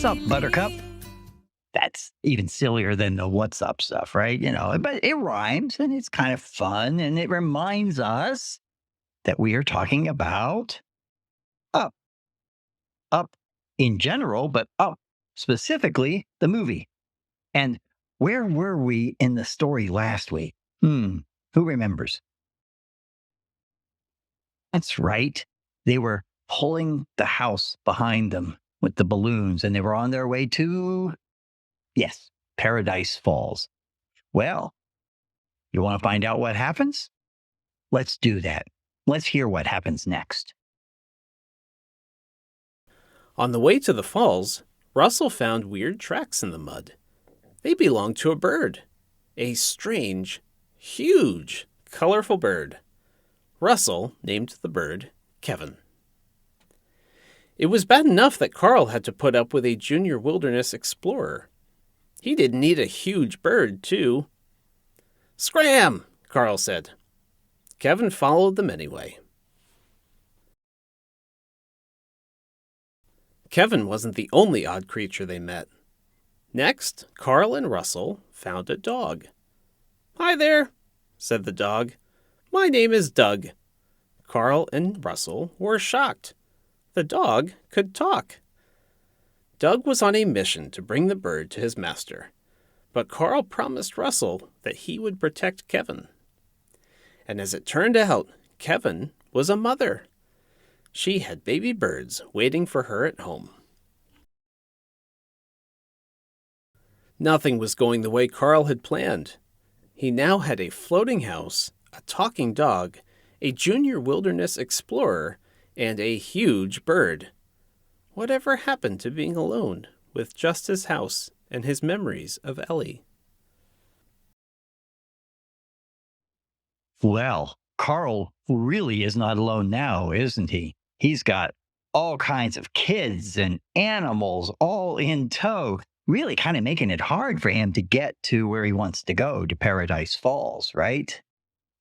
What's up, Buttercup? That's even sillier than the what's up stuff, right? But it rhymes and it's kind of fun and it reminds us that we are talking about up, up in general, but up specifically the movie. And where were we in the story last week? Who remembers? That's right. They were pulling the house behind them with the balloons and they were on their way to, yes, Paradise Falls. Well, you want to find out what happens? Let's do that. Let's hear what happens next. On the way to the falls, Russell found weird tracks in the mud. They belonged to a bird. A strange, huge, colorful bird. Russell named the bird Kevin. It was bad enough that Carl had to put up with a junior wilderness explorer. He didn't need a huge bird, too. "Scram!" Carl said. Kevin followed them anyway. Kevin wasn't the only odd creature they met. Next, Carl and Russell found a dog. "Hi there," said the dog. "My name is Doug." Carl and Russell were shocked. The dog could talk. Doug was on a mission to bring the bird to his master, but Carl promised Russell that he would protect Kevin. And as it turned out, Kevin was a mother. She had baby birds waiting for her at home. Nothing was going the way Carl had planned. He now had a floating house, a talking dog, a junior wilderness explorer, and a huge bird. Whatever happened to being alone with just his house and his memories of Ellie? Well, Carl really is not alone now, isn't he? He's got all kinds of kids and animals all in tow, really kind of making it hard for him to get to where he wants to go, to Paradise Falls, right?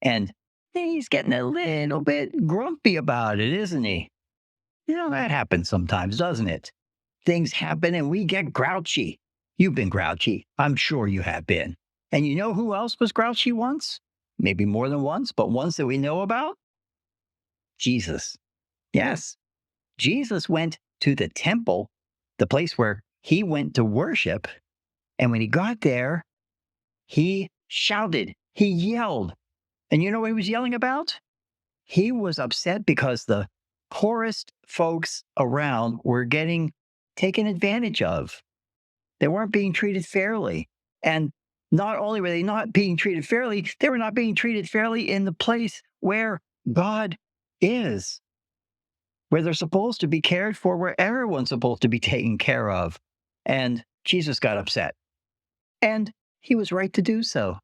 And he's getting a little bit grumpy about it, isn't he? That happens sometimes, doesn't it? Things happen and we get grouchy. You've been grouchy. I'm sure you have been. And you know who else was grouchy once? Maybe more than once, but once that we know about? Jesus. Yes. Jesus went to the temple, the place where he went to worship. And when he got there, he shouted, he yelled. And you know what he was yelling about? He was upset because the poorest folks around were getting taken advantage of. They weren't being treated fairly. And not only were they not being treated fairly, they were not being treated fairly in the place where God is, where they're supposed to be cared for, where everyone's supposed to be taken care of. And Jesus got upset. And he was right to do so.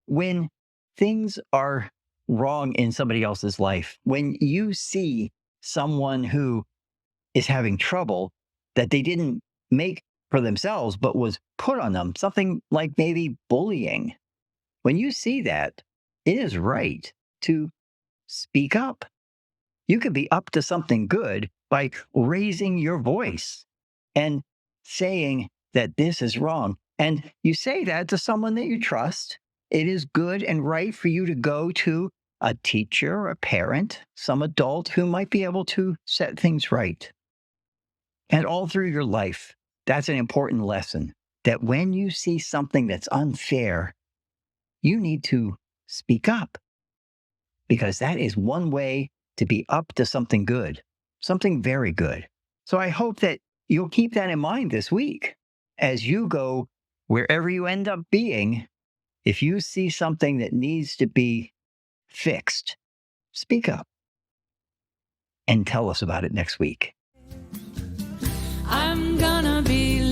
When things are wrong in somebody else's life, when you see someone who is having trouble that they didn't make for themselves, but was put on them, something like maybe bullying. When you see that, it is right to speak up. You can be up to something good by raising your voice and saying that this is wrong. And you say that to someone that you trust. It is good and right for you to go to a teacher, a parent, some adult who might be able to set things right. And all through your life, that's an important lesson, that when you see something that's unfair, you need to speak up, because that is one way to be up to something good, something very good. So I hope that you'll keep that in mind this week as you go wherever you end up being. If you see something that needs to be fixed, speak up and tell us about it next week. I'm gonna be